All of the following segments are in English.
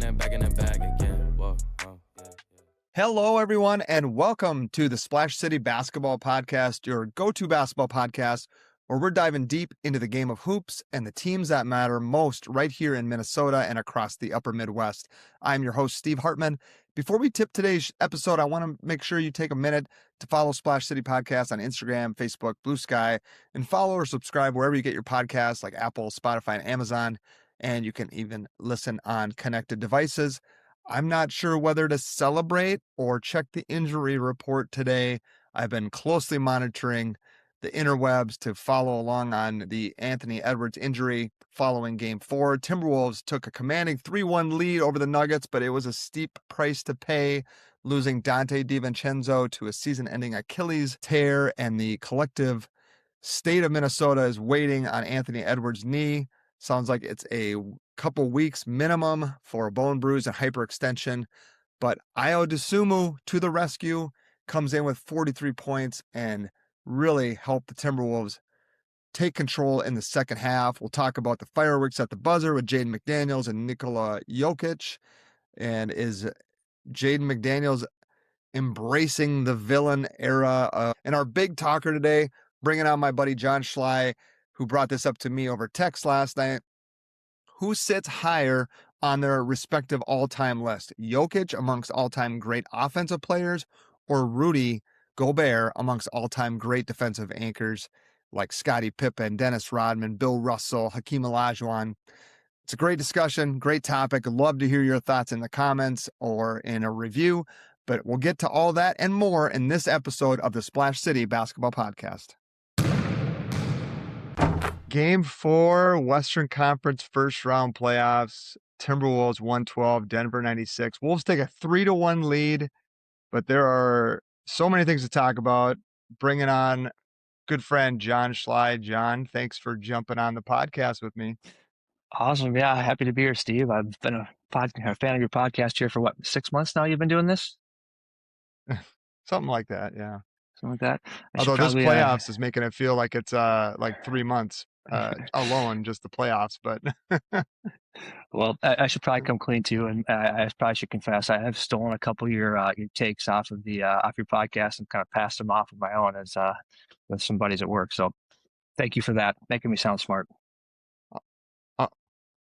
and back in the bag again. Whoa, whoa, yeah. Hello, everyone, and welcome to the Splash City Basketball Podcast, your go-to basketball podcast, where we're diving deep into the game of hoops and the teams that matter most right here in Minnesota and across the upper Midwest. I'm your host, Steve Hartman. Before we tip today's episode, I want to make sure you take a minute to follow Splash City Podcast on Instagram, Facebook, Blue Sky, and follow or subscribe wherever you get your podcasts like Apple, Spotify, and Amazon. And you can even listen on connected devices. I'm not sure whether to celebrate or check the injury report today. I've been closely monitoring the interwebs to follow along on the Anthony Edwards injury following Game 4. Timberwolves took a commanding 3-1 lead over the Nuggets, but it was a steep price to pay, losing Donte DiVincenzo to a season-ending Achilles tear, and the collective state of Minnesota is waiting on Anthony Edwards' knee. Sounds like it's a couple weeks minimum for a bone bruise and hyperextension, but Ayo Dosunmu to the rescue, comes in with 43 points and really helped the Timberwolves take control in the second half. We'll talk about the fireworks at the buzzer with Jaden McDaniels and Nikola Jokic. And is Jaden McDaniels embracing the villain era? And our big talker today, bringing on my buddy Jon Schley, who brought this up to me over text last night. Who sits higher on their respective all-time list? Jokic amongst all-time great offensive players, or Rudy Gobert amongst all-time great defensive anchors like Scottie Pippen, Dennis Rodman, Bill Russell, Hakeem Olajuwon? It's a great discussion, great topic. I'd love to hear your thoughts in the comments or in a review, but we'll get to all that and more in this episode of the Splash City Basketball Podcast. Game 4, Western Conference first round playoffs. Timberwolves 112, Denver 96. Wolves take a 3-1 lead, but there are so many things to talk about. Bringing on good friend Jon Schley. Jon, thanks for jumping on the podcast with me. Awesome. Yeah, happy to be here, Steve. I've been a fan of your podcast here for 6 months now you've been doing this? Something like that, yeah. Something like that. Although this playoffs is making it feel like it's like 3 months alone, just the playoffs. But well, I should probably come clean too, and I probably should confess I have stolen a couple of your takes off of the off your podcast and kind of passed them off of my own as with some buddies at work. So thank you for that, making me sound smart.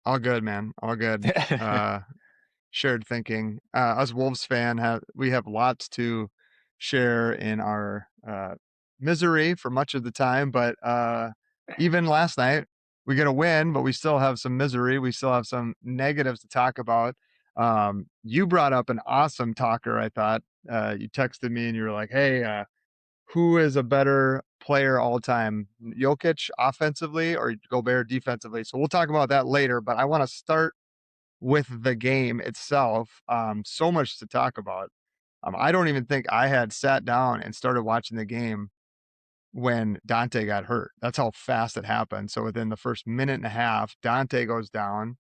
All good, man. All good. Shared thinking. Us Wolves we have lots to share in our misery for much of the time, but even last night we get a win, but we still have some misery. We still have some negatives to talk about. You brought up an awesome talker, I thought. You texted me and you were like, hey, who is a better player all time, Jokic offensively or Gobert defensively? So we'll talk about that later, but I want to start with the game itself. So much to talk about. I don't even think I had sat down and started watching the game when Donte got hurt. That's how fast it happened. So within the first minute and a half, Donte goes down,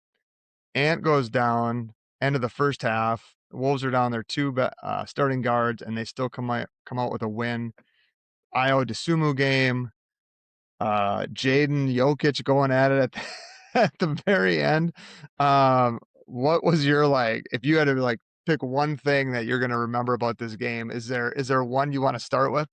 Ant goes down, end of the first half. The Wolves are down their two starting guards, and they still come out with a win. Ayo Dosunmu game, Jaden Jokic going at it at the very end. What was your, if you had to pick one thing that you're going to remember about this game, is there one you want to start with?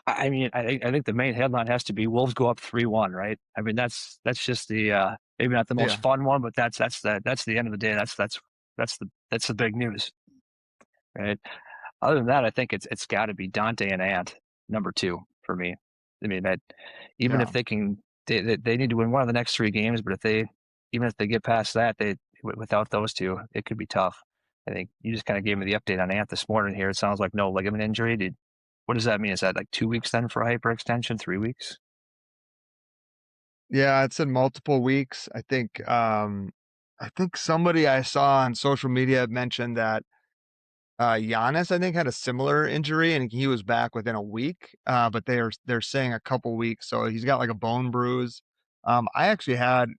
I mean, I think the main headline has to be Wolves go up 3-1, right? I mean, that's just the maybe not the most fun one, but that's the end of the day. That's the big news, right? Other than that, I think it's got to be Donte and Ant number 2 for me. I mean, that even if they can, they need to win one of the next 3 games, but even if they get past that, without those two, it could be tough. I think you just kind of gave me the update on Ant this morning here. It sounds like no ligament injury. What does that mean? Is that 2 weeks then for hyperextension? 3 weeks? Yeah, it's in multiple weeks. I think somebody I saw on social media mentioned that Giannis, I think, had a similar injury and he was back within a week. But they're saying a couple weeks, so he's got a bone bruise. I actually had,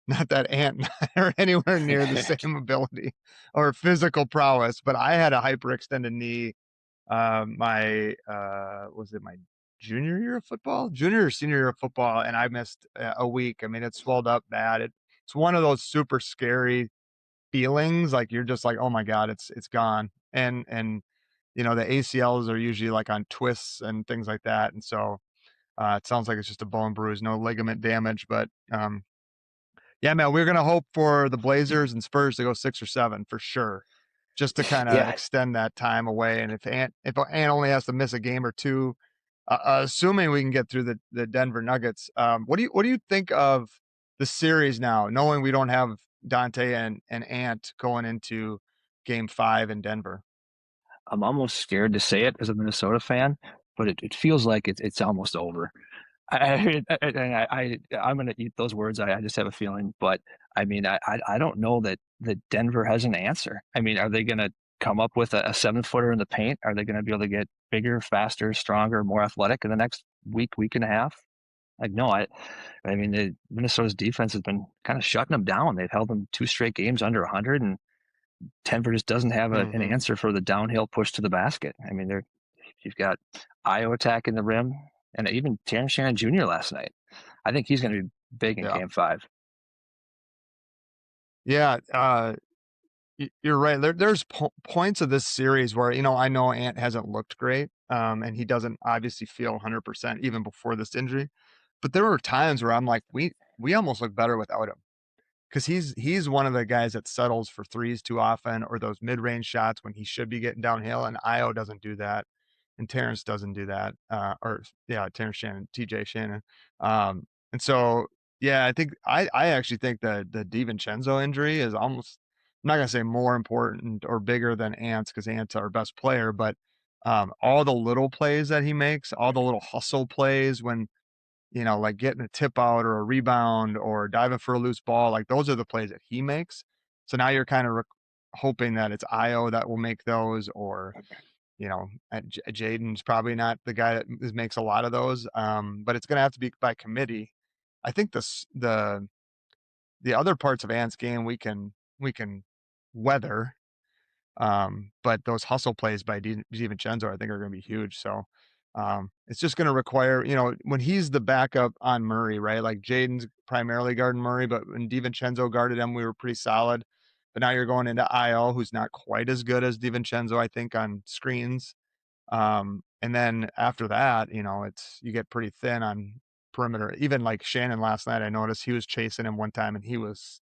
not that Ant or anywhere near the same ability or physical prowess, but I had a hyperextended knee. Was it my junior or senior year of football, and I missed a week. I mean, it swelled up bad. It's one of those super scary feelings. Like you're just like, oh my God, it's gone. And the ACLs are usually like on twists and things like that. And so it sounds like it's just a bone bruise, no ligament damage. But yeah, man, we're gonna hope for the Blazers and Spurs to go 6 or 7 for sure, just to kind of Yeah, extend that time away. And if Ant only has to miss a game or two, assuming we can get through the Denver Nuggets, what do you think of the series now, knowing we don't have Dante and Ant going into Game 5 in Denver? I'm almost scared to say it as a Minnesota fan, but it feels like it's almost over. I'm going to eat those words. I just have a feeling, but I mean, I don't know that Denver has an answer. I mean, are they going to come up with a 7-footer in the paint? Are they going to be able to get bigger, faster, stronger, more athletic in the next week and a half? Like, no, I mean, Minnesota's defense has been kind of shutting them down. They've held them 2 straight games under 100, and Denver just doesn't have an Mm-hmm. answer for the downhill push to the basket. I mean, you've got Ayo attacking the rim, and even Terrence Shannon Jr. last night. I think he's going to be big in Yeah. Game 5. Yeah. You're right. There's points of this series where, I know Ant hasn't looked great, and he doesn't obviously feel 100% even before this injury. But there were times where I'm like, we almost look better without him, because he's one of the guys that settles for threes too often, or those mid-range shots when he should be getting downhill, and Io doesn't do that, and Terrence doesn't do that, or yeah, Terrence Shannon, TJ Shannon, and so yeah, I actually think the DiVincenzo injury is almost, I'm not gonna say more important or bigger than Ant's, because Ant's our best player, but all the little plays that he makes, all the little hustle plays when like getting a tip out or a rebound or diving for a loose ball, like those are the plays that he makes. So now you're kind of hoping that it's Io that will make those, or Jaden's probably not the guy that makes a lot of those. But it's going to have to be by committee. I think the other parts of Ant's game we can weather, but those hustle plays by DiVincenzo, I think, are going to be huge. So it's just going to require, when he's the backup on Murray, right? Like Jaden's primarily guarding Murray, but when DiVincenzo guarded him, we were pretty solid. But now you're going into IL, who's not quite as good as DiVincenzo, I think, on screens. And then after that, you get pretty thin on perimeter. Even like Shannon last night, I noticed he was chasing him one time and he was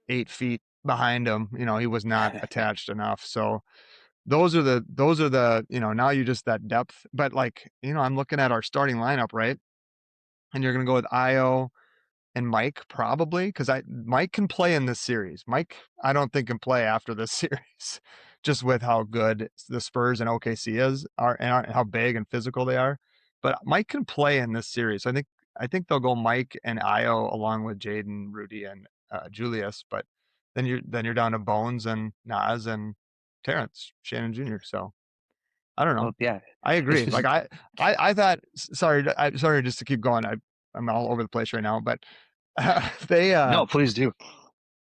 8 feet behind him. He was not attached enough. So those are the now you just that depth. But like, I'm looking at our starting lineup, right? And you're gonna go with Io and Mike probably, because Mike can play in this series. Mike, I don't think can play after this series, just with how good the Spurs and OKC are and how big and physical they are. But Mike can play in this series. So I think they'll go Mike and Io along with Jaden, Rudy, and Julius. But then you're down to Bones and Nas and Terrence Shannon Jr. So I don't know. Well, yeah, I it's, agree. it's Like I thought. Sorry, just to keep going. I'm all over the place right now, but they no, please do.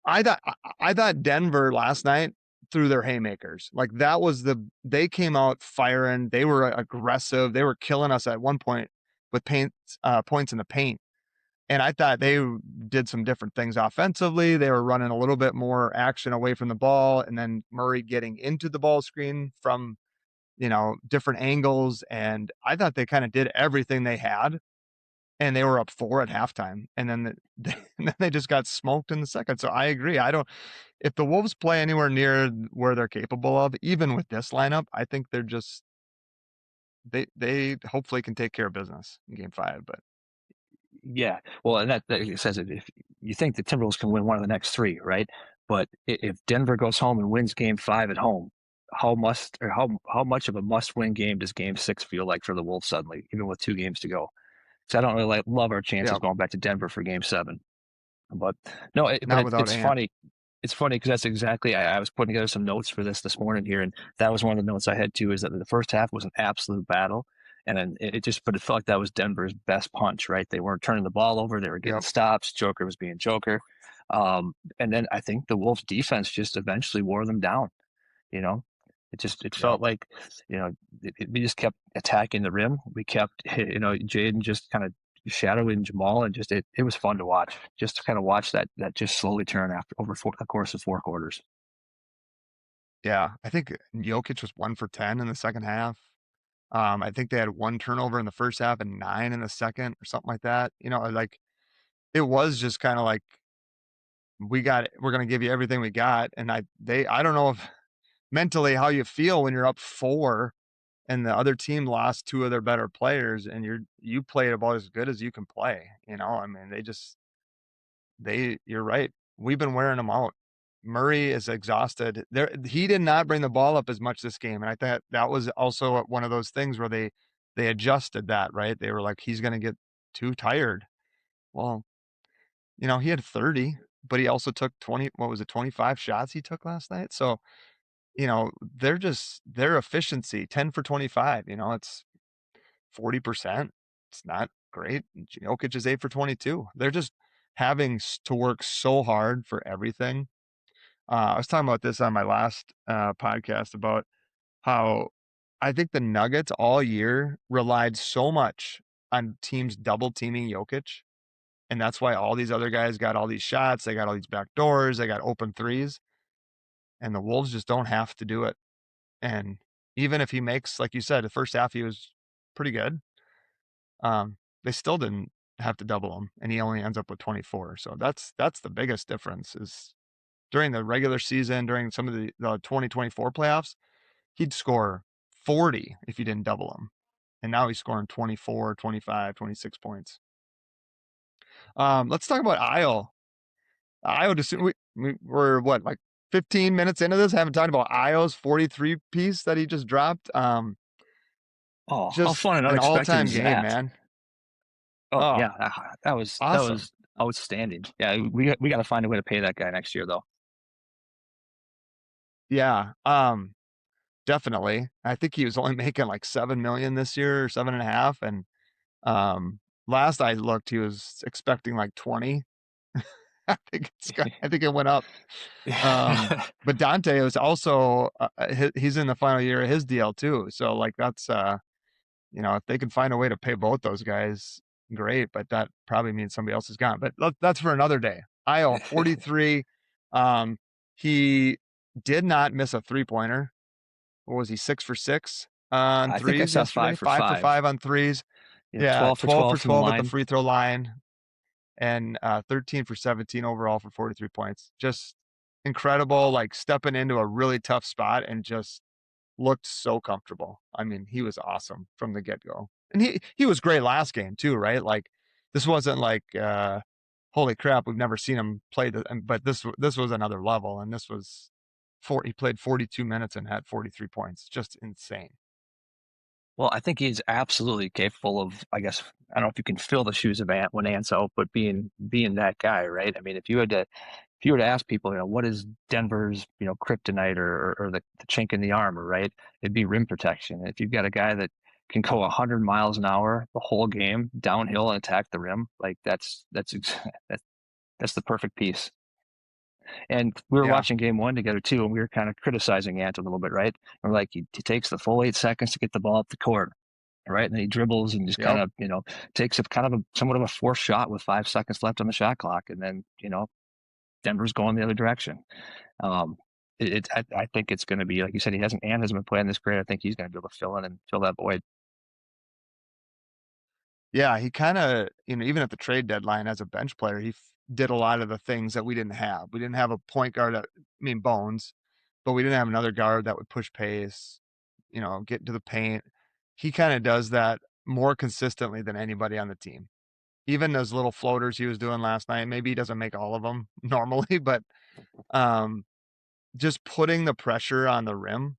I thought Denver last night threw their haymakers. Like they came out firing. They were aggressive. They were killing us at one point with points in the paint. And I thought they did some different things offensively. They were running a little bit more action away from the ball, and then Murray getting into the ball screen from different angles. And I thought they kind of did everything they had, and they were up 4 at halftime. And then and then they just got smoked in the second. So I agree. If the Wolves play anywhere near where they're capable of, even with this lineup, I think they hopefully can take care of business in Game 5. But Yeah, well, and that says it. If you think the Timberwolves can win one of the next 3, right? But if Denver goes home and wins Game 5 at home, how much of a must-win game does Game 6 feel like for the Wolves suddenly, even with 2 games to go? So I don't really love our chances yeah, going back to Denver for Game 7. But no, not without it's Ant. funny. It's funny because that's exactly. I was putting together some notes for this morning here, and that was one of the notes I had too. Is that the first half was an absolute battle, and then but it felt like that was Denver's best punch. Right? They weren't turning the ball over; they were getting Yep. stops. Joker was being Joker, and then I think the Wolves' defense just eventually wore them down. You know, it Yep. felt like we just kept attacking the rim. We kept Jaden just kind of shadowing Jamal, and just it was fun to watch. Just to kind of watch that just slowly turn over the course of 4 quarters. Yeah, I think Jokic was 1 for 10 in the second half. I think they had 1 turnover in the first half and 9 in the second or something like that. Like it was just kind of like we're going to give you everything we got. And I don't know if mentally how you feel when you're up 4 and the other team lost 2 of their better players and you played about as good as you can play. I mean, you're right. We've been wearing them out. Murray is exhausted. He did not bring the ball up as much this game. And I thought that was also one of those things where they adjusted that, right? They were like, he's going to get too tired. Well, he had 30, but he also took 25 shots he took last night. So, their efficiency, 10 for 25, it's 40%. It's not great. Jokic is 8 for 22. They're just having to work so hard for everything. I was talking about this on my last podcast about how I think the Nuggets all year relied so much on teams double teaming Jokic. And that's why all these other guys got all these shots. They got all these back doors. They got open threes. And the Wolves just don't have to do it. And even if he makes, like you said, the first half he was pretty good. They still didn't have to double him, and he only ends up with 24. So that's the biggest difference is during the regular season, during some of the 2024 playoffs, he'd score 40 if you didn't double him. And now he's scoring 24, 25, 26 points. Let's talk about Ayo. We're what, like 15 minutes into this? Haven't talked about Ayo's 43 piece that he just dropped. How Just fun and an unexpected all-time is game, that? man. Oh yeah, that was awesome. Outstanding. Yeah, we got to find a way to pay that guy next year, though. Yeah, definitely. I think he was only making like 7 million this year or 7.5. And last I looked, he was expecting like 20. I think it went up. But Donte was also he's in the final year of his deal too. So like that's if they can find a way to pay both those guys, great. But that probably means somebody else is gone. But that's for another day. Ayo 43. He did not miss a 3-pointer. What was he, 6 for 6 on I think I threes saw yesterday? 5 for 5 for 5 on threes. Yeah, 12 for 12 for 12 from the 12 at the line. free throw line, and 13 for 17 overall for 43 points. Just incredible, like stepping into a really tough spot and just looked so comfortable. I mean, he was awesome from the get-go. And he was great last game too, right? Like this wasn't like holy crap, we've never seen him play but this was another level, and this was he played 42 minutes and had 43 points. Just insane. Well, I think he's absolutely capable of, I guess, I don't know if you can fill the shoes of Ant when Ant's out, but being that guy, right? I mean, if you were to ask people, what is Denver's, kryptonite or the chink in the armor, right? It'd be rim protection. And if you've got a guy that can go 100 miles an hour the whole game downhill and attack the rim, like that's the perfect piece. And we were watching game 1 together too, and we were kind of criticizing Ant a little bit, right? And we're like, he takes the full 8 seconds to get the ball up the court, right? And then he dribbles and just kind of, takes somewhat of a forced shot with 5 seconds left on the shot clock, and then Denver's going the other direction. I think it's going to be, like you said, Ant hasn't been playing this great. I think he's going to be able to fill in and fill that void. Yeah, he kind of, even at the trade deadline as a bench player, he did a lot of the things that we didn't have. We didn't have a point guard, Bones, but we didn't have another guard that would push pace, get into the paint. He kind of does that more consistently than anybody on the team. Even those little floaters he was doing last night, maybe he doesn't make all of them normally, but just putting the pressure on the rim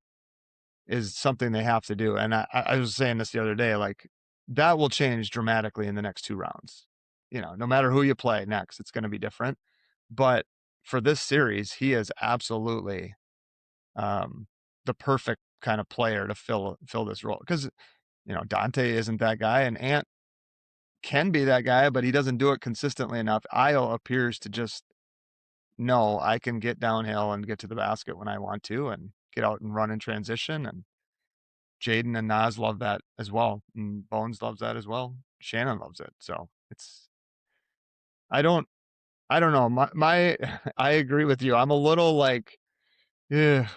is something they have to do. And I was saying this the other day, like that will change dramatically in the next 2 rounds. No matter who you play next, it's going to be different. But for this series, he is absolutely the perfect kind of player to fill this role. Because, Donte isn't that guy, and Ant can be that guy, but he doesn't do it consistently enough. Ayo appears to just know I can get downhill and get to the basket when I want to and get out and run in transition. And Jaden and Naz love that as well. And Bones loves that as well. Shannon loves it. So It's I don't know. My I agree with you. I'm a little like, yeah,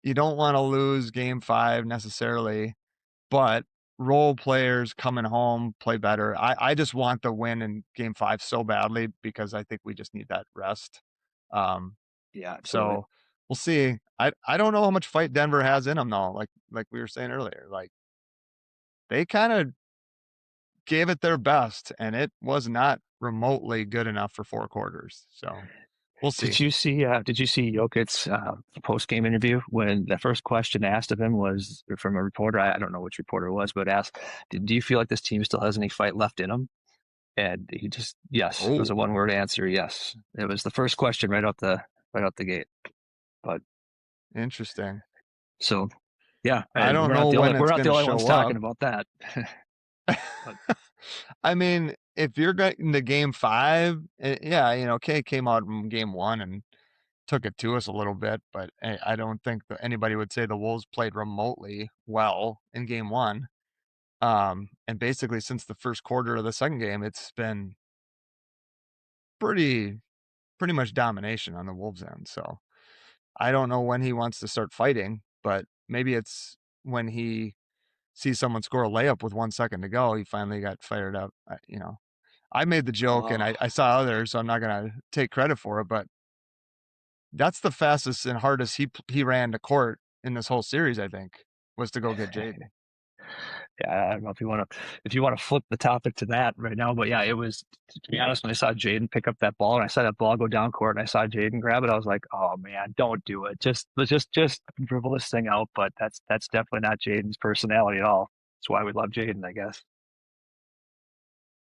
you don't want to lose game 5 necessarily, but role players coming home play better. I just want the win in game 5 so badly because I think we just need that rest. Um, Yeah, absolutely. so we'll see. I don't know how much fight Denver has in them though. Like we were saying earlier, like they kind of gave it their best, and it was not remotely good enough for 4 quarters. So we'll see. Did you see Jokic's post game interview when the first question asked of him was from a reporter? I don't know which reporter it was, but asked, "Do you feel like this team still has any fight left in them?" And he just, yes, it was a Oh, one word answer. Yes, it was the first question right out the gate. But interesting. so, yeah, I don't know when we're it's not going the to only ones show up. talking about that. But I mean, if you're getting to game 5, yeah, K came out in game 1 and took it to us a little bit, but I don't think that anybody would say the Wolves played remotely well in game 1. And basically since the first quarter of the second game, it's been pretty much domination on the Wolves end. So I don't know when he wants to start fighting, but maybe it's when he sees someone score a layup with 1 second to go, he finally got fired up. I made the joke and oh, I saw others, so I'm not going to take credit for it, but that's the fastest and hardest he ran to court in this whole series, I think, was to go get Jaden. yeah, I don't know if you want to flip the topic to that right now, but yeah, it was, to be honest, when I saw Jaden pick up that ball and I saw that ball go down court and I saw Jaden grab it, I was like, oh man, don't do it. Just dribble this thing out. But that's definitely not Jaden's personality at all. That's why we love Jaden, I guess.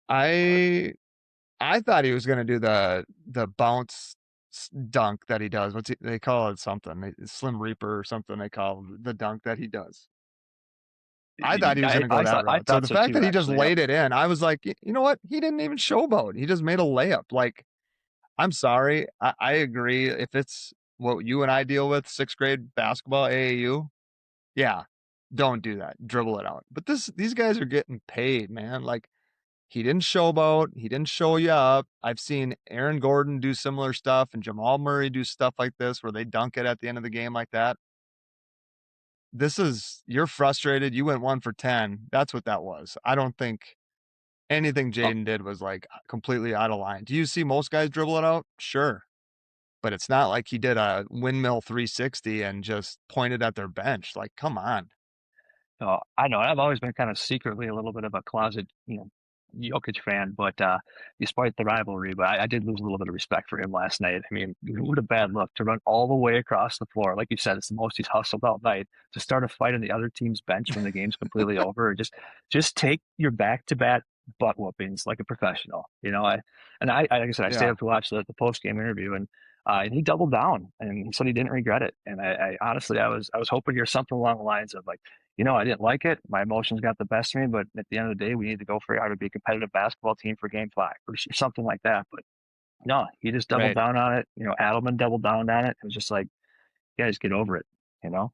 But I thought he was going to do the bounce dunk that he does. They call it something, Slim Reaper or something they call the dunk that he does. I thought he was going to go that I route. So thought the so fact too, that he just actually. Yep. laid it in, I was like, you know what? He didn't even showboat. He just made a layup. Like, I'm sorry. I agree. If it's what you and I deal with, 6th grade basketball, AAU, yeah, don't do that. Dribble it out. But these guys are getting paid, man. Like, he didn't showboat. He didn't show you up. I've seen Aaron Gordon do similar stuff and Jamal Murray do stuff like this where they dunk it at the end of the game like that. You're frustrated. You went 1 for 10. That's what that was. I don't think anything Oh, Jaden did was like completely out of line. Do you see most guys dribble it out? Sure. But it's not like he did a windmill 360 and just pointed at their bench. Like, come on. oh, I know. I've always been kind of secretly a little bit of a closet, Jokic fan, but despite the rivalry, but I did lose a little bit of respect for him last night. I mean, what a bad look to run all the way across the floor. Like you said, it's the most he's hustled all night to start a fight on the other team's bench when the game's completely over. Or just take your back-to-back butt whoopings like a professional. Like I said, I stayed Yeah. up to watch the post-game interview, and he doubled down and he said he didn't regret it. And I honestly, I was hoping to hear something along the lines of like, I didn't like it. My emotions got the best of me, but at the end of the day, we need to go for how to be a competitive basketball team for game 5 or something like that. But no, he just doubled Right. down on it. Adelman doubled down on it. It was just like, guys, get over it, you know?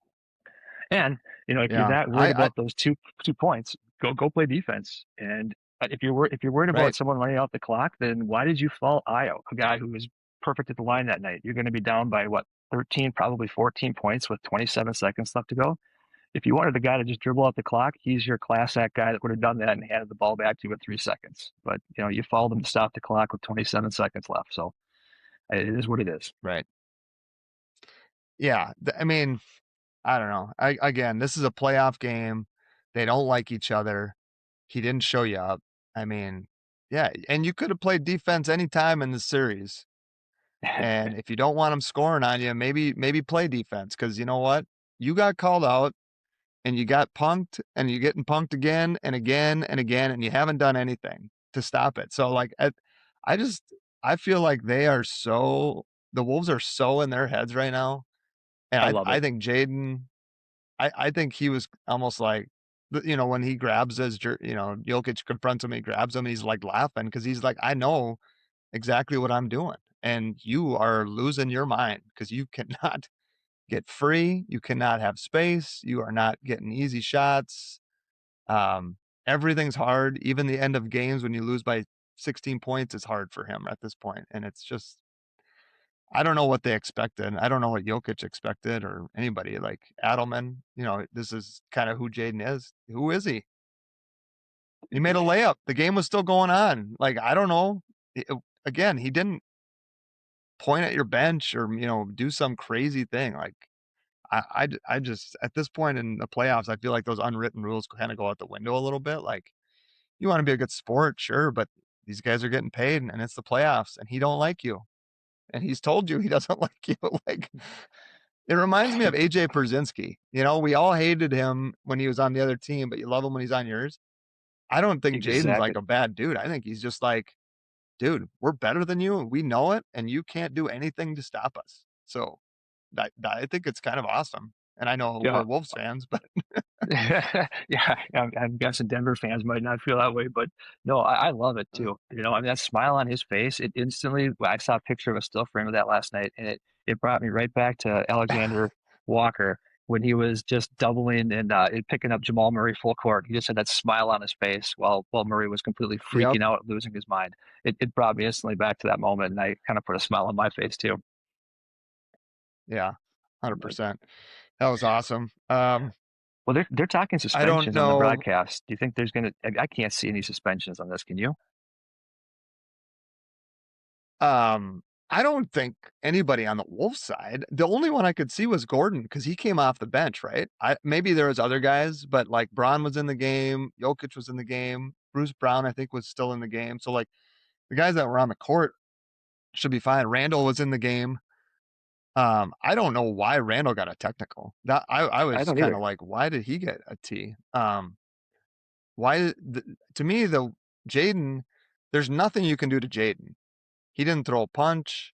And, if you're Yeah. that worried I about those two points, go play defense. And if you're worried about right. someone running out the clock, then why did you fault Ayo, a guy who was perfect at the line that night? You're going to be down by what, 13, probably 14 points with 27 seconds left to go. If you wanted a guy to just dribble out the clock, he's your class act guy that would have done that and handed the ball back to you with 3 seconds. But you followed him to stop the clock with 27 seconds left. So it is what it is. Right. Yeah. I mean, I don't know. Again, this is a playoff game. They don't like each other. He didn't show you up. I mean, yeah, and you could have played defense anytime in the series. And if you don't want him scoring on you, maybe play defense because you know what? You got called out and you got punked and you're getting punked again and again and again and you haven't done anything to stop it. So like I just I feel like the Wolves are so in their heads right now. And I love I it. think Jaden I think he was almost like, when he grabs Jokic confronts him, he grabs him, he's like laughing because he's like, I know exactly what I'm doing. And you are losing your mind because you cannot get free. You cannot have space. You are not getting easy shots. everything's hard. Even the end of games when you lose by 16 points is hard for him at this point. And it's just, I don't know what they expected. I don't know what Jokic expected or anybody like Adelman. This is kind of who Jaden is. Who is he? He made a layup. The game was still going on. Like, I don't know. Again, he didn't point at your bench or, do some crazy thing. Like, I just, at this point in the playoffs, I feel like those unwritten rules kind of go out the window a little bit. Like, you want to be a good sport, sure, but these guys are getting paid and it's the playoffs and he don't like you. And he's told you he doesn't like you. Like, it reminds me of AJ Pierzynski. We all hated him when he was on the other team, but you love him when he's on yours. I don't think Jaden's like Exactly. a bad dude. I think he's just like, dude, we're better than you. We know it, and you can't do anything to stop us. So I think it's kind of awesome. And I know Yeah. we're Wolves fans, but Yeah, I'm guessing Denver fans might not feel that way, but no, I love it too. I mean, that smile on his face, it instantly, I saw a picture of a still frame of that last night, and it brought me right back to Alexander Walker when he was just doubling and picking up Jamal Murray full court. He just had that smile on his face while Murray was completely yep, freaking out, losing his mind. It brought me instantly back to that moment, and I kind of put a smile on my face too. yeah, But, 100%. That was awesome. well, they're talking I don't suspensions on the know. broadcast. Do you think there's gonna? I can't see any suspensions on this. Can you? I don't think anybody on the Wolves side. The only one I could see was Gordon because he came off the bench, right? Maybe there was other guys, but like Braun was in the game, Jokic was in the game, Bruce Brown I think was still in the game. So like the guys that were on the court should be fine. Randall was in the game. I don't know why Randall got a technical. That I I was don't kind of either. like, why did he get a T? Why? To me, the Jaden, there's nothing you can do to Jaden. He didn't throw a punch.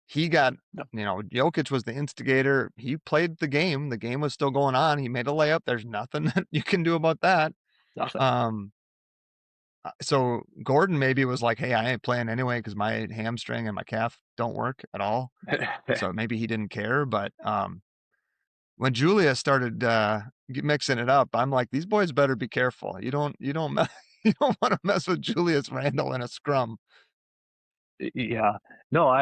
He got, No, Jokic was the instigator. He played the game. The game was still going on. He made a layup. There's nothing that you can do about that. nothing. Um, so Gordon maybe was like, hey, I ain't playing anyway because my hamstring and my calf don't work at all. So maybe he didn't care. But when Julia started mixing it up, I'm like, these boys better be careful. You don't you don't want to mess with Julius Randle in a scrum. Yeah. No,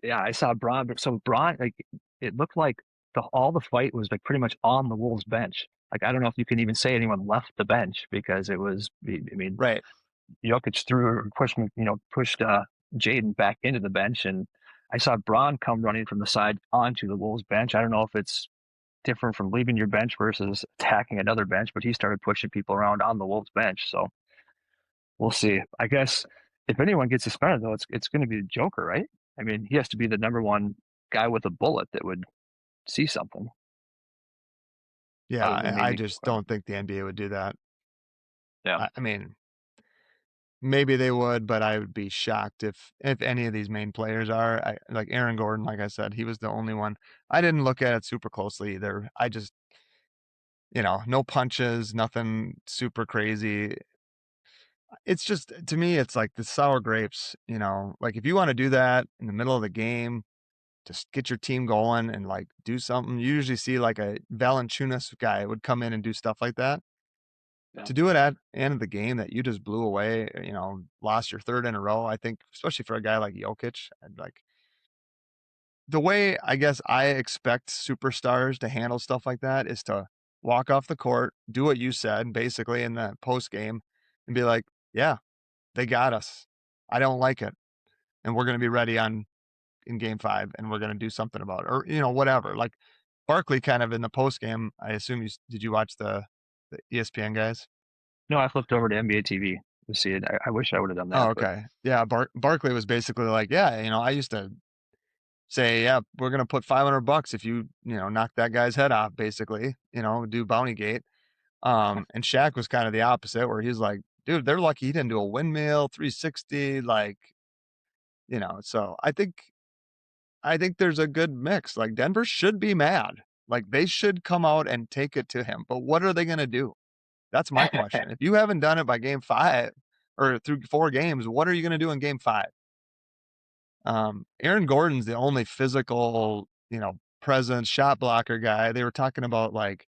yeah, I saw Braun. So Braun, like, it looked like all the fight was like pretty much on the Wolves bench. Like, I don't know if you can even say anyone left the bench because it was. I mean, Right. Jokic pushed Jaden back into the bench, and I saw Braun come running from the side onto the Wolves bench. I don't know if it's different from leaving your bench versus attacking another bench, but he started pushing people around on the Wolves bench. So we'll see. I guess if anyone gets suspended, though, it's going to be the Joker, right? I mean, he has to be the number one guy with a bullet that would see something Yeah, other than I maybe. just don't think the NBA would do that. Yeah, I mean, maybe they would, but I would be shocked if any of these main players are. Like Aaron Gordon, like I said, he was the only one. I didn't look at it super closely either. I just, no punches, nothing super crazy. It's just to me, it's like the sour grapes. Like if you want to do that in the middle of the game, just get your team going and like do something. You usually see like a Valanciunas guy would come in and do stuff like that. yeah. To do it at the end of the game that you just blew away, lost your third in a row, I think, especially for a guy like Jokic, I'd like the way I guess I expect superstars to handle stuff like that is to walk off the court, do what you said basically in the post game, and be like, yeah, they got us. I don't like it. And we're going to be ready in game 5 and we're going to do something about it or, whatever. Like Barkley kind of in the post game, I assume did you watch the ESPN guys? No, I flipped over to NBA TV to see it. I wish I would have done Oh, that, but okay. Yeah, Barkley was basically like, yeah, I used to say, yeah, we're gonna put $500 if you knock that guy's head off, basically, do bounty gate. And Shaq was kind of the opposite, where he's like, dude, they're lucky he didn't do a windmill 360, like, So I think there's a good mix. Like Denver should be mad, like they should come out and take it to him. But what are they gonna do? That's my question. If you haven't done it by game 5 or through 4 games, what are you gonna do in game 5? Aaron Gordon's the only physical, presence shot blocker guy. They were talking about like,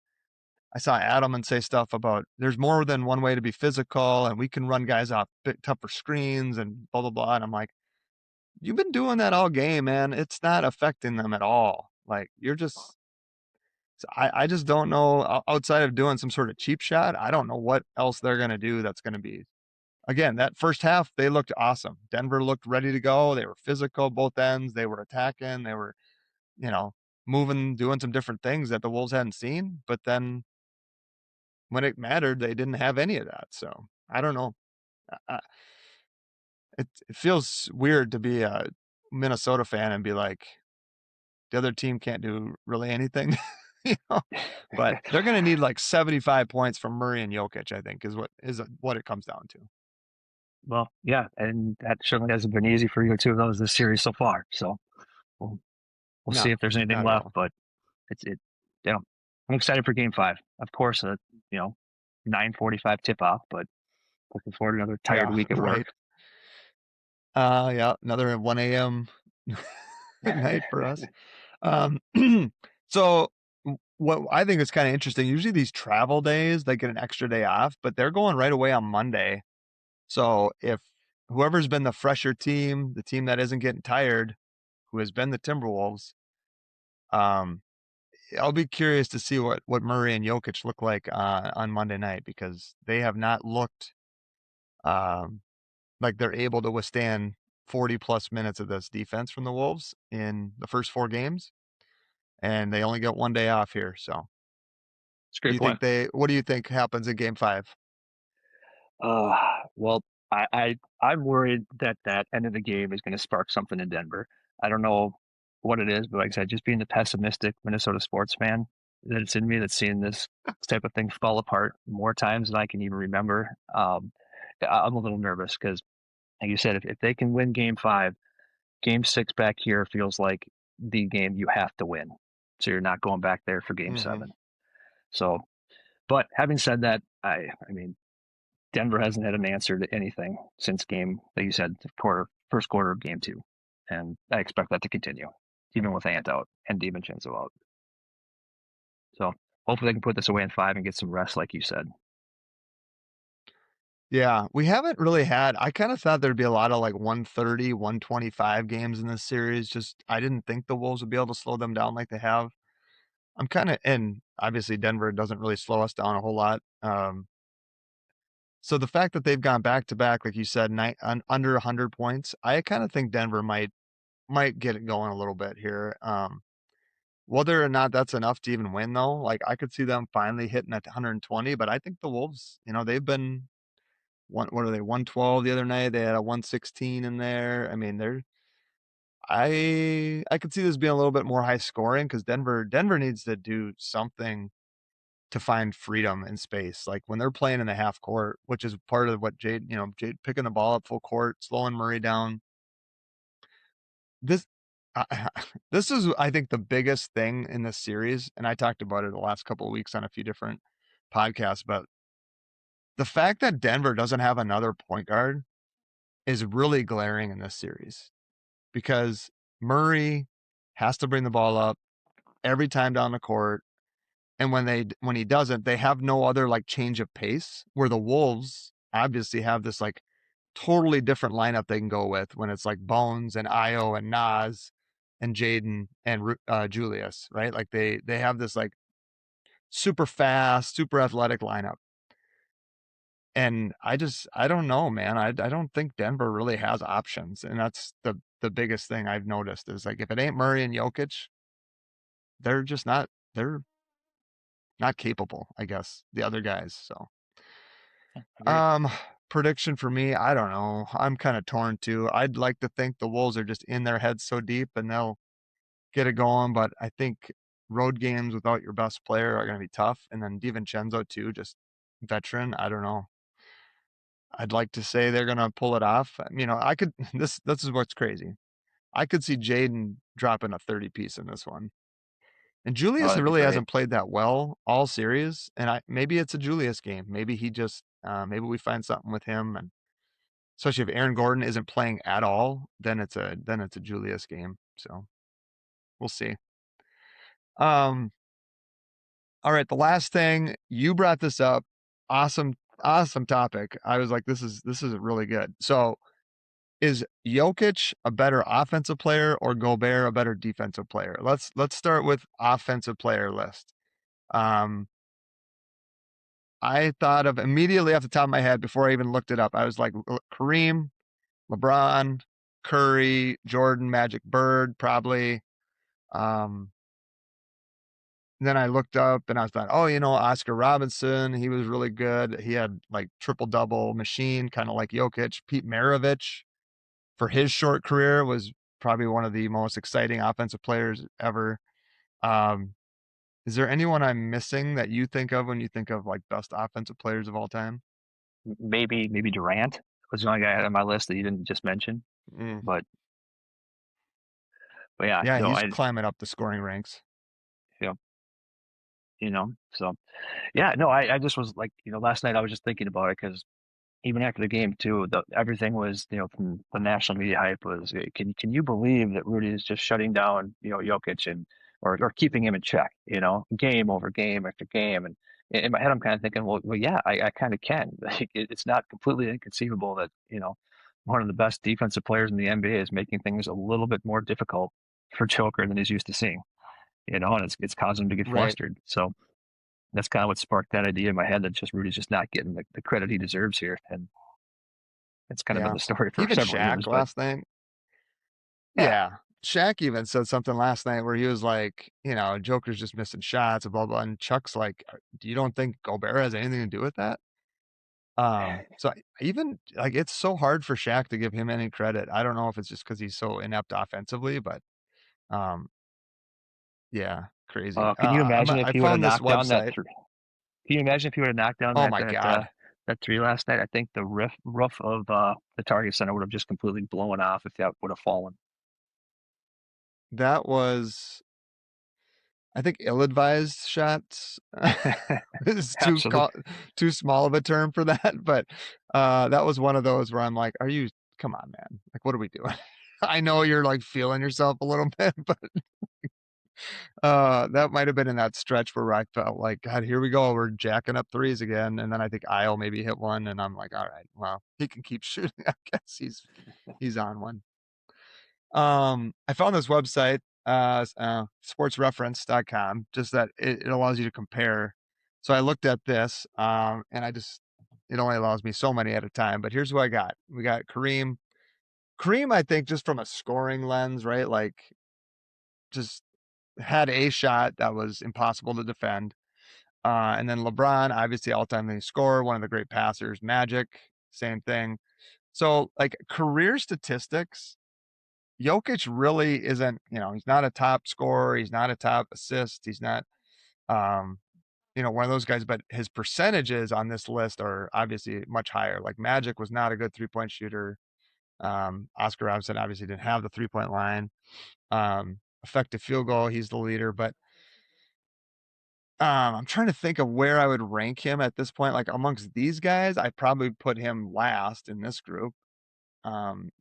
I saw Adam say stuff about there's more than one way to be physical, and we can run guys off bit tougher screens and blah blah blah. And I'm like, you've been doing that all game, man. It's not affecting them at all. Like you're just, I just don't know outside of doing some sort of cheap shot. I don't know what else they're gonna do that's gonna be. Again, that first half they looked awesome. Denver looked ready to go. They were physical both ends. They were attacking. They were, you know, moving, doing some different things that the Wolves hadn't seen. But then when it mattered, they didn't have any of that. So I don't know. It feels weird to be a Minnesota fan and be like, the other team can't do really anything, but they're going to need like 75 points from Murray and Jokic, I think is what it comes down to. Well, yeah, and that certainly hasn't been easy for either two of those this series so far. So we'll see if there's anything left, but I'm excited for Game 5. Of course, 9:45 tip off, but looking forward to another tired week at work. Yeah, another 1 a.m. night for us. So what I think is kind of interesting, usually these travel days, they get an extra day off, but they're going right away on Monday. So if whoever's been the fresher team, the team that isn't getting tired, who has been the Timberwolves, I'll be curious to see what Murray and Jokic look like on Monday night, because they have not looked like they're able to withstand 40 plus minutes of this defense from the Wolves in the first 4 games. And they only got 1 day off here. So it's a great point. What do you think happens in Game 5? Well, I'm worried that end of the game is going to spark something in Denver. I don't know what it is, but like I said, just being the pessimistic Minnesota sports fan that it's in me, that's seeing this type of thing fall apart more times than I can even remember. I'm a little nervous because, like you said, if they can win Game 5, Game 6 back here feels like the game you have to win. So you're not going back there for Game 7. So, but having said that, I mean, Denver hasn't had an answer to anything since like you said, first quarter of Game 2. And I expect that to continue, even with Ant out and DiVincenzo out. So hopefully they can put this away in 5 and get some rest, like you said. Yeah, we haven't really had, I kind of thought there'd be a lot of like 130, 125 games in this series. Just, I didn't think the Wolves would be able to slow them down like they have. And obviously Denver doesn't really slow us down a whole lot. So the fact that they've gone back to back, like you said, under 100 points, I kind of think Denver might get it going a little bit here. Whether or not that's enough to even win, though, like I could see them finally hitting at 120. But I think the Wolves, they've been what are they, 112 the other night? They had a 116 in there. I mean, I could see this being a little bit more high scoring, because Denver needs to do something to find freedom in space. Like when they're playing in the half court, which is part of what Jade picking the ball up full court, slowing Murray down. This this is, I think, the biggest thing in this series, and I talked about it the last couple of weeks on a few different podcasts, but the fact that Denver doesn't have another point guard is really glaring in this series, because Murray has to bring the ball up every time down the court. And when he doesn't, they have no other like change of pace, where the Wolves obviously have this like totally different lineup they can go with when it's like Bones and Ayo and Nas and Jaden and Julius, right? Like they have this like super fast, super athletic lineup. And I don't know, man. I don't think Denver really has options. And that's the biggest thing I've noticed, is like, if it ain't Murray and Jokic, they're not capable, I guess, the other guys. So, prediction for me, I don't know. I'm kind of torn too. I'd like to think the Wolves are just in their heads so deep and they'll get it going, but I think road games without your best player are going to be tough. And then DiVincenzo too, just veteran. I don't know. I'd like to say they're going to pull it off. This is what's crazy. I could see Jaden dropping a 30 piece in this one. And Julius really hasn't played that well all series. And maybe it's a Julius game. Maybe he just, maybe we find something with him. And especially if Aaron Gordon isn't playing at all, then it's a Julius game. So we'll see. All right, the last thing you brought this up. Awesome, awesome topic. I was like, this is really good. So, is Jokic a better offensive player or Gobert a better defensive player? Let's start with offensive player list. I thought of immediately off the top of my head before I even looked it up. I was like Kareem, LeBron, Curry, Jordan, Magic, Bird, probably. Um, then I looked up and I thought, oh, Oscar Robinson, he was really good. He had like triple double machine, kind of like Jokic. Pete Maravich, for his short career, was probably one of the most exciting offensive players ever. Um, is there anyone I'm missing that you think of when you think of like best offensive players of all time? Maybe Durant was the only guy on my list that you didn't just mention. Mm. But yeah, Yeah, no, he's climbing up the scoring ranks. you know, so yeah, no, I just was like, last night I was just thinking about it because even after the game too, everything was, from the national media hype was, can you believe that Rudy is just shutting down, Jokic and or keeping him in check, game over game after game. And in my head, I'm kind of thinking, well, yeah, I kind of can. Like, it's not completely inconceivable that, one of the best defensive players in the NBA is making things a little bit more difficult for Joker than he's used to seeing, and it's causing him to get Right. flustered. So that's kind of what sparked that idea in my head that just Rudy's just not getting the credit he deserves here. And it's kind of been Yeah. the story for Even several Shaq years, but last night. yeah, Yeah. Shaq even said something last night where he was like, Joker's just missing shots, blah, blah. And Chuck's like, you don't think Gobert has anything to do with that? So even like it's so hard for Shaq to give him any credit. I don't know if it's just because he's so inept offensively, but um, yeah, crazy. can you imagine if I he would have found this knocked down that website. three? Can you imagine if he would have knocked down Oh that my God. that three last night? I think the roof of the Target Center would have just completely blown off if that would have fallen. That was, I think, ill-advised shots. It's Absolutely. too small of a term for that, but that was one of those where I'm like, come on, man. Like, what are we doing? I know you're like feeling yourself a little bit, but that might have been in that stretch where I felt like, God, here we go. We're jacking up threes again. And then I think Isle maybe hit one, and I'm like, all right, well, he can keep shooting. I guess he's on one. I found this website, sportsreference.com, just that it allows you to compare. So I looked at this, and it only allows me so many at a time, but here's what I got. We got Kareem. Kareem, I think, just from a scoring lens, right? Like, just had a shot that was impossible to defend. And then LeBron, obviously all-time leading scorer, one of the great passers. Magic, same thing. So, like, career statistics, Jokic really isn't, he's not a top scorer. He's not a top assist. He's not, um, one of those guys, but his percentages on this list are obviously much higher. Like Magic was not a good three-point shooter. Oscar Robertson obviously didn't have the three-point line. Effective field goal, he's the leader, but I'm trying to think of where I would rank him at this point. Like amongst these guys, I probably put him last in this group.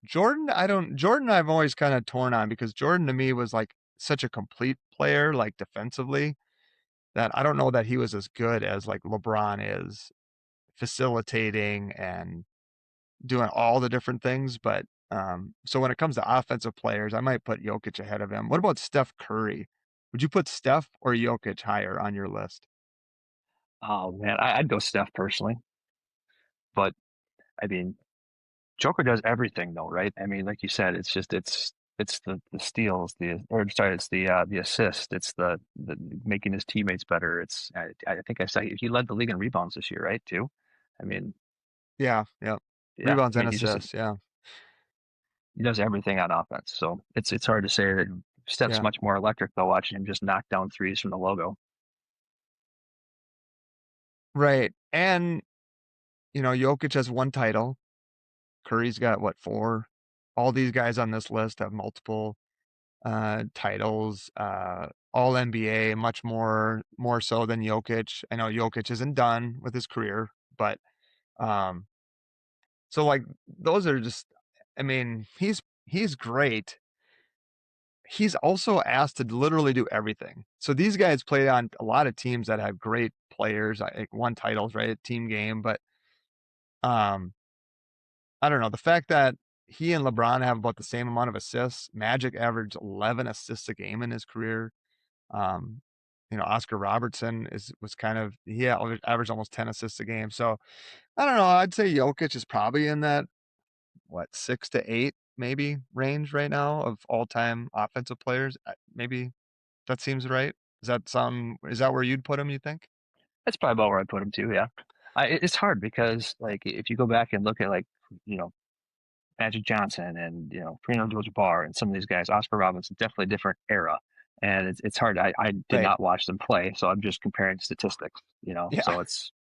Jordan I've always kind of torn on because Jordan to me was like such a complete player, like defensively, that I don't know that he was as good as like LeBron is facilitating and doing all the different things. But so when it comes to offensive players, I might put Jokic ahead of him. What about Steph Curry? Would you put Steph or Jokic higher on your list? Oh man, I'd go Steph personally, but I mean, Joker does everything though, right? I mean, like you said, it's the steals, it's the assist, it's the making his teammates better. I think I saw he led the league in rebounds this year, right? Too. I mean, Yeah, yeah. yeah, Rebounds I and mean assists, yeah. he does everything on offense. So it's hard to say that Steph's Yeah. much more electric though, watching him just knock down threes from the logo. Right. And Jokic has one title. Curry's got what, four? All these guys on this list have multiple titles, all NBA, much more so than Jokic. I know Jokic isn't done with his career, but um so like those are just, I mean, he's great. he's also asked to literally do everything. So these guys played on a lot of teams that have great players, like won titles, right? Team game, but um, I don't know. The fact that he and LeBron have about the same amount of assists. Magic averaged 11 assists a game in his career. Um, Oscar Robertson was kind of he averaged almost 10 assists a game. So I don't know. I'd say Jokic is probably in that 6 to 8 maybe range right now of all-time offensive players. Maybe that seems right. Is that where you'd put him, you think? That's probably about where I put him too. Yeah, it's hard because like if you go back and look at like you know Magic Johnson and Kareem Abdul-Jabbar and some of these guys, Oscar Robertson, definitely a different era, and it's hard. I did Right. not watch them play, so I'm just comparing statistics. Yeah. So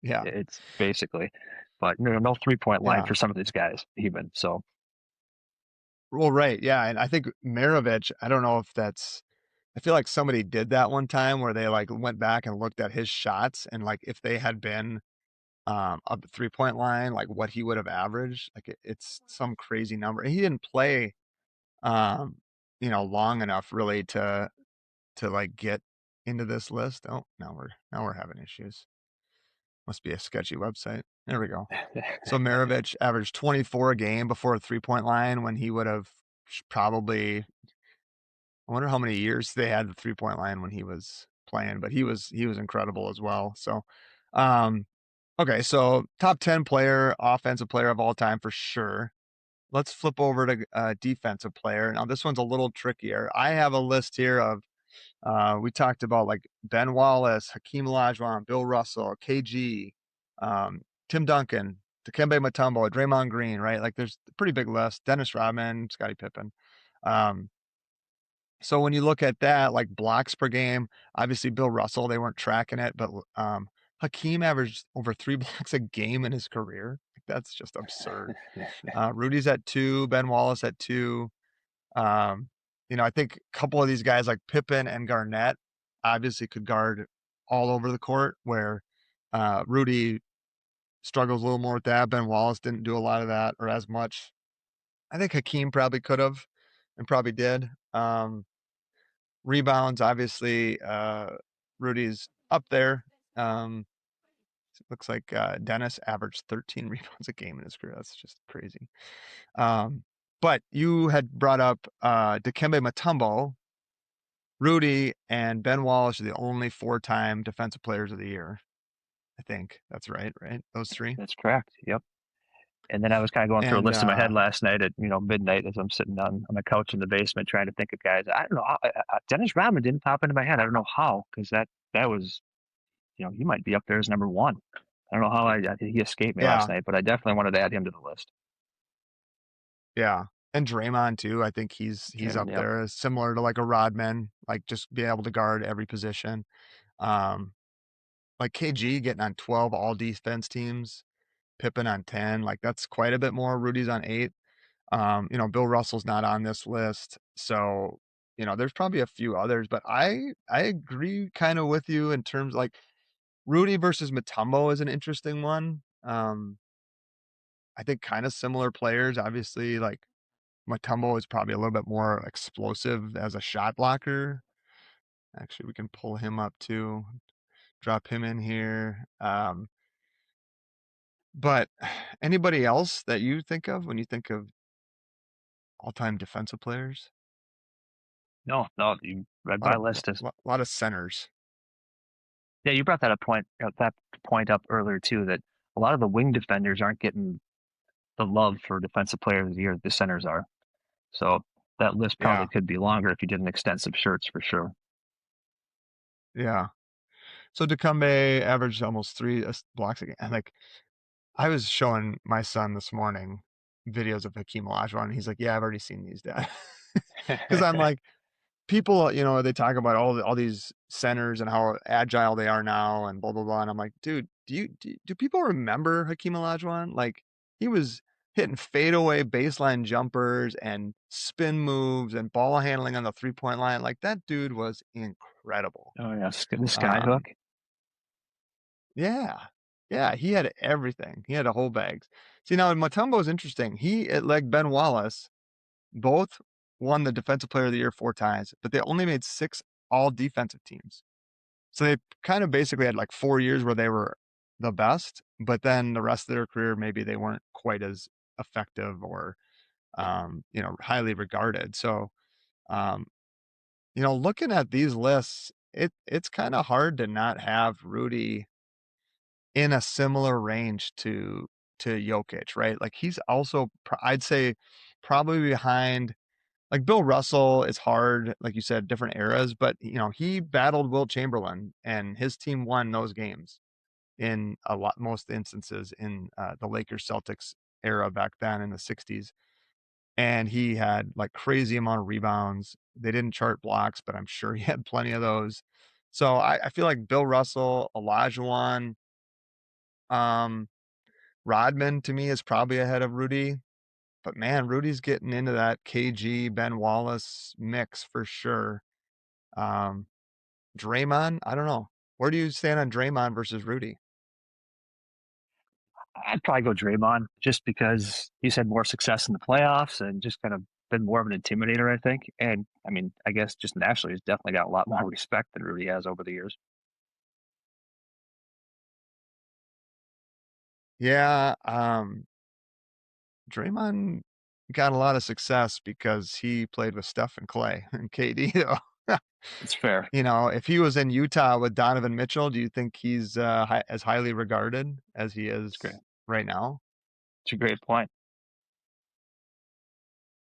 Yeah. it's basically, but no 3-point line Yeah. for some of these guys even. So Well, right. Yeah. And I think Maravich, I don't know if I feel like somebody did that one time where they like went back and looked at his shots and like if they had been up the 3-point line, like what he would have averaged, like it's some crazy number. And he didn't play um, long enough really to like get into this list. Oh, now we're having issues. Must be a sketchy website. There we go. So Maravich averaged 24 a game before a 3-point line when he would have probably, I wonder how many years they had the 3-point line when he was playing, but he was incredible as well. So, okay, so top 10 player, offensive player of all time for sure. Let's flip over to defensive player. Now this one's a little trickier. I have a list here of we talked about like Ben Wallace, Hakeem Olajuwon, Bill Russell, KG, Tim Duncan, Dikembe Mutombo, Draymond Green, right? Like there's a pretty big list. Dennis Rodman, Scottie Pippen. Um, so when you look at that, like blocks per game, obviously Bill Russell, they weren't tracking it, but Hakeem averaged over 3 blocks a game in his career. Like, that's just absurd. Rudy's at 2, Ben Wallace at 2. Um, I think a couple of these guys like Pippen and Garnett obviously could guard all over the court, where Rudy struggles a little more with that. Ben Wallace didn't do a lot of that or as much. I think Hakeem probably could have and probably did. Rebounds, obviously, Rudy's up there. It looks like Dennis averaged 13 rebounds a game in his career. That's just crazy. But you had brought up Dikembe Mutombo. Rudy and Ben Wallace are the only 4-time defensive players of the year. I think that's right? Those 3? that's correct. Yep. And then I was kind of going through a And list in my head last night at midnight as I'm sitting on my couch in the basement trying to think of guys. I don't know. Dennis Rodman didn't pop into my head. I don't know how, because that was he might be up there as number 1. I don't know how he escaped me last night, but I definitely wanted to add him to the list. Yeah. And Draymond too. I think he's up Yep. there, similar to like a Rodman, like just be able to guard every position. Like KG getting on 12 all defense teams, Pippen on 10, like that's quite a bit more. Rudy's on 8. Bill Russell's not on this list. So, there's probably a few others, but I agree kind of with you in terms like Rudy versus Mutombo is an interesting one. I think kind of similar players, obviously, like Mutombo is probably a little bit more explosive as a shot blocker. Actually, we can pull him up too, drop him in here. But anybody else that you think of when you think of all-time defensive players? No, you read A lot my of list. lot of centers. Yeah, you brought that point up earlier too, that a lot of the wing defenders aren't getting the love for defensive player of the year that the centers are. So that list probably Yeah, could be longer if you did an extensive search for sure. yeah. So Dikembe averaged almost 3 blocks a game. And like I was showing my son this morning videos of Hakeem Olajuwon, and he's like, "Yeah, I've already seen these, Dad." Because I'm like, people, they talk about all these centers and how agile they are now and blah blah blah. And I'm like, dude, do people remember Hakeem Olajuwon? Like he was hitting fadeaway baseline jumpers and spin moves and ball handling on the 3-point line. Like that dude was incredible. Oh yeah, the sky Um, hook. yeah, yeah, he had everything. He had a whole bags. See now, Mutombo is interesting. He like Ben Wallace, both won the Defensive Player of the Year 4 times, but they only made 6 all defensive teams. So they kind of basically had like 4 years where they were the best, but then the rest of their career, maybe they weren't quite as effective or, highly regarded. So, um, looking at these lists, it's kind of hard to not have Rudy in a similar range to Jokic, right? Like he's also, I'd say, probably behind. Like Bill Russell is hard, like you said, different eras, but he battled Wilt Chamberlain, and his team won those games in most instances in the Lakers Celtics era back then in the '60s. And he had like crazy amount of rebounds. They didn't chart blocks, but I'm sure he had plenty of those. So I feel like Bill Russell, Olajuwon, um, Rodman to me is probably ahead of Rudy. But man, Rudy's getting into that KG, Ben Wallace mix for sure. Um, Draymond, I don't know. Where do you stand on Draymond versus Rudy? I'd probably go Draymond just because he's had more success in the playoffs and just kind of been more of an intimidator, I think. And I mean, I guess just nationally, he's definitely got a lot more respect than Rudy has over the years. Yeah, Draymond got a lot of success because he played with Steph and Clay and KD, though. It's fair. If he was in Utah with Donovan Mitchell, do you think he's as highly regarded as he It's great. is right now? It's a great point.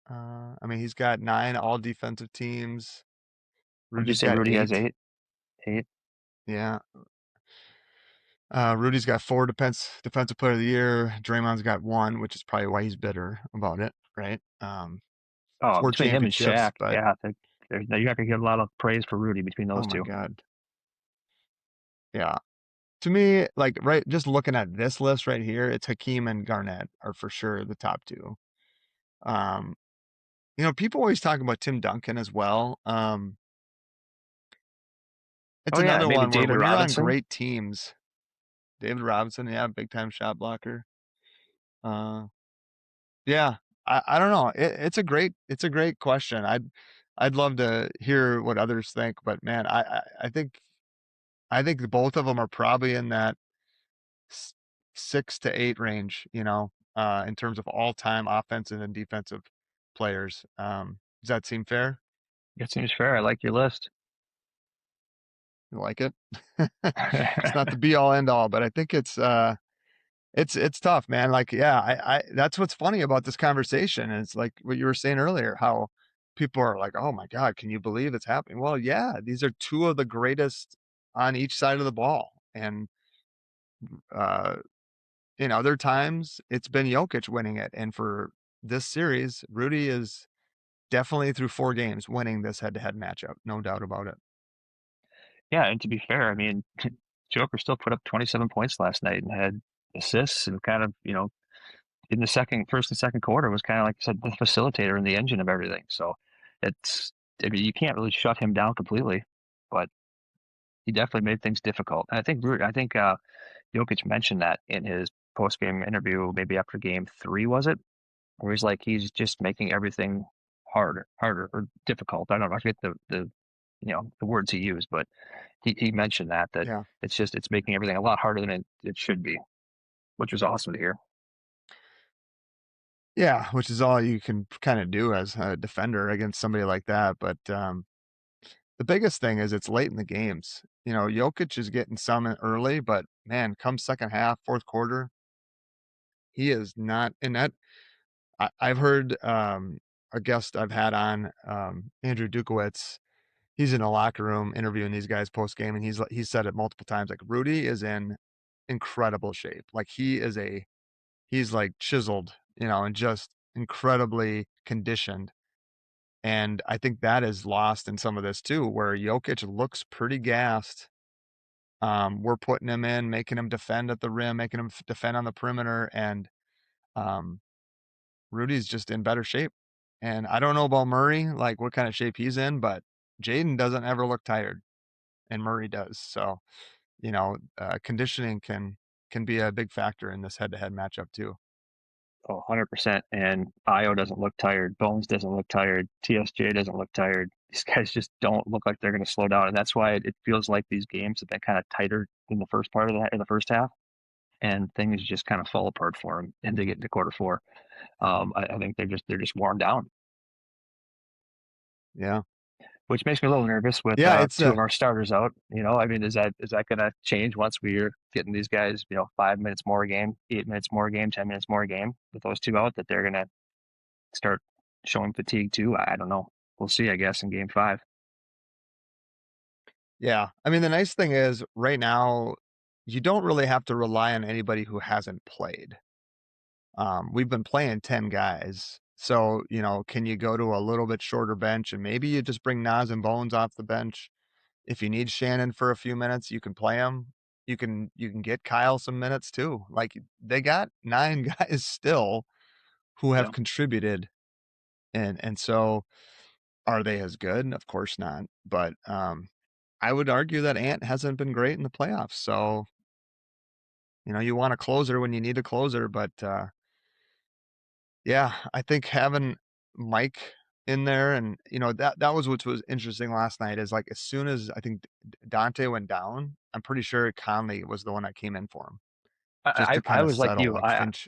I mean, he's got 9 all defensive teams. Would you Rudy's say got Rudy has 8. eight? Eight? Yeah. Rudy's got 4 defensive player of the year. Draymond's got 1, which is probably why he's bitter about it, right? Oh, 4 between him and championships, Shaq, but yeah, you're not gonna get a lot of praise for Rudy between oh those my two. God. Yeah. To me, like right, just looking at this list right here, it's Hakeem and Garnett are for sure the top 2. Um, people always talk about Tim Duncan as well. It's Oh yeah, another maybe one where David when you're on Robinson. great teams, David Robinson, yeah, big time shot blocker. Uh, Yeah, I don't know. It's a great question. I'd love to hear what others think, but man, I think both of them are probably in that 6 to 8 range. In terms of all time offensive and defensive players. Does that seem fair? It seems fair. I like your list. You like it? It's not the be all end all, but I think it's tough, man. Like, yeah, I that's what's funny about this conversation. It's like what you were saying earlier, how people are like, "Oh my God, can you believe it's happening?" Well, yeah, these are 2 of the greatest on each side of the ball. And uh, in other times, it's been Jokic winning it. And for this series, Rudy is definitely through 4 games winning this head-to-head matchup. No doubt about it. Yeah, and to be fair, I mean, Joker still put up 27 points last night and had assists and kind of, in the first and second quarter was kind of like I said, the facilitator and the engine of everything. So it's, I mean, you can't really shut him down completely, but he definitely made things difficult. And I think Jokic mentioned that in his post game interview, maybe after game 3, was it? Where he's like, he's just making everything harder or difficult. I don't know. I forget the words he used, but he mentioned that Yeah. it's making everything a lot harder than it should be, which was awesome to hear. Yeah, which is all you can kind of do as a defender against somebody like that. But the biggest thing is it's late in the games. Jokic is getting some in early, but man, come second half, fourth quarter, he is not in that. I've heard a guest I've had on, Andrew Dukowitz. He's in the locker room interviewing these guys post game, and he's said it multiple times. Like Rudy is in incredible shape. Like he's like chiseled, and just incredibly conditioned. And I think that is lost in some of this too, where Jokic looks pretty gassed. We're putting him in, making him defend at the rim, making him defend on the perimeter, and um, Rudy's just in better shape. And I don't know about Murray, like what kind of shape he's in, but Jaden doesn't ever look tired, and Murray does. So, conditioning can be a big factor in this head-to-head matchup too. Oh, 100%. And Ayo doesn't look tired. Bones doesn't look tired. TSJ doesn't look tired. These guys just don't look like they're going to slow down. And that's why it feels like these games have been kind of tighter in the first part of that, in the first half. And things just kind of fall apart for them and they get into quarter four. I think they're just worn down. Yeah. Which makes me a little nervous with two of our starters out. I mean, is that going to change once we're getting these guys, 5 minutes more a game, 8 minutes more a game, 10 minutes more a game with those two out, that they're going to start showing fatigue too? I don't know. We'll see, I guess, in game 5. Yeah. I mean, the nice thing is right now, you don't really have to rely on anybody who hasn't played. We've been playing 10 guys. So, can you go to a little bit shorter bench and maybe you just bring Nas and Bones off the bench? If you need Shannon for a few minutes, you can play him. You can get Kyle some minutes too. Like, they got 9 guys still who have contributed. And so are they as good? Of course not. But I would argue that Ant hasn't been great in the playoffs. So, you want a closer when you need a closer, but yeah, I think having Mike in there, and that was what was interesting last night, is like as soon as I think Donte went down, I'm pretty sure Conley was the one that came in for him, just to kind I of was like settle. you. Like Finch.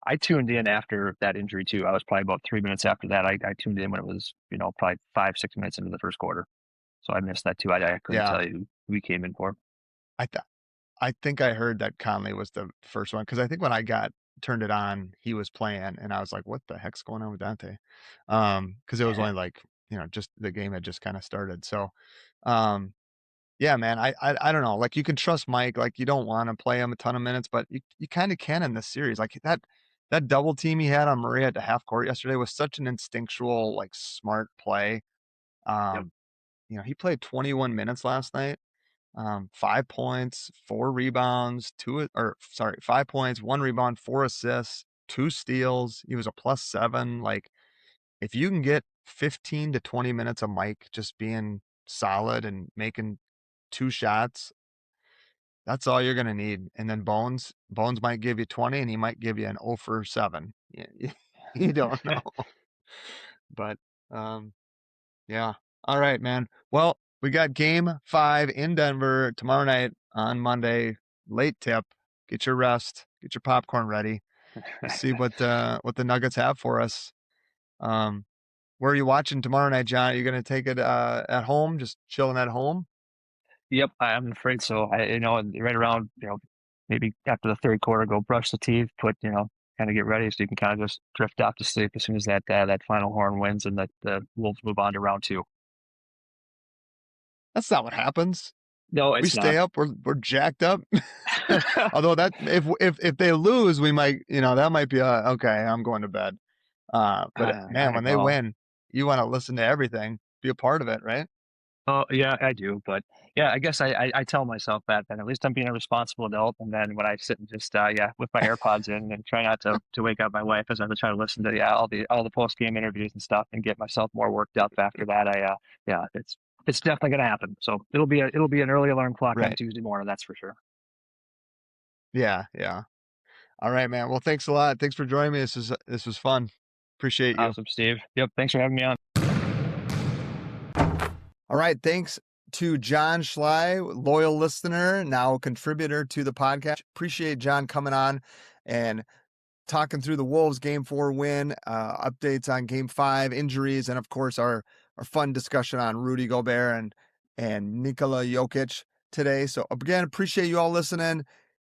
I tuned in after that injury too. I was probably about 3 minutes after that. I tuned in when it was, probably 5-6 minutes into the first quarter. So I missed that too. I couldn't tell you who we came in for. I think I heard that Conley was the first one, because I think when I turned it on, he was playing, and I was like, "What the heck's going on with Donte?" Because it was only like just the game had just kind of started. So, yeah, man, I don't know. Like, you can trust Mike. Like, you don't want to play him a ton of minutes, but you kind of can in this series. Like that double team he had on Murray at the half court yesterday was such an instinctual, like, smart play. He played 21 minutes last night. 5 points, 4 rebounds, 5 points, 1 rebound, 4 assists, 2 steals. He was a +7. Like, if you can get 15 to 20 minutes of Mike just being solid and making 2 shots, that's all you're going to need. And then Bones might give you 20, and he might give you an 0 for 7. You don't know. But, yeah. All right, man. Well, we got game 5 in Denver tomorrow night on Monday. Late tip. Get your rest. Get your popcorn ready. We'll see what the Nuggets have for us. Where are you watching tomorrow night, John? Are you going to take it at home, just chilling at home? Yep, I'm afraid so. Right around, maybe after the third quarter, go brush the teeth, kind of get ready so you can kind of just drift off to sleep as soon as that final horn wins and that the Wolves move on to round 2. That's not what happens. No, it's not. We stay up. We're jacked up. Although that if they lose, we might, that might be okay. I'm going to bed. But man, when they win, you want to listen to everything, be a part of it, right? Oh yeah, I do. But yeah, I guess I tell myself that at least I'm being a responsible adult. And then when I sit and just with my AirPods in and try not to wake up my wife as I try to listen to all the post game interviews and stuff and get myself more worked up after that, it's definitely going to happen. So it'll be an early alarm clock on Tuesday morning. That's for sure. Yeah. All right, man. Well, thanks a lot. Thanks for joining me. This was fun. Appreciate you. Awesome, Steve. Yep. Thanks for having me on. All right. Thanks to Jon Schley, loyal listener, now contributor to the podcast. Appreciate John coming on and talking through the Wolves game 4 win, updates on game 5, injuries, and of course our fun discussion on Rudy Gobert and Nikola Jokic today. So again, appreciate you all listening.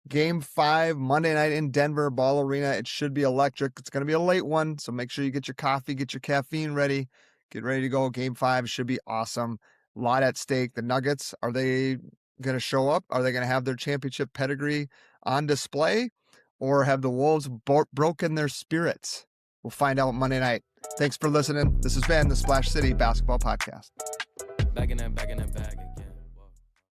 Game 5, Monday night in Denver, Ball Arena. It should be electric. It's going to be a late one, so make sure you get your coffee, get your caffeine ready, get ready to go. Game 5 should be awesome. A lot at stake. The Nuggets, are they going to show up? Are they going to have their championship pedigree on display? Or have the Wolves broken their spirits? We'll find out Monday night. Thanks for listening. This has been the Splash City Basketball Podcast. Back in that bag.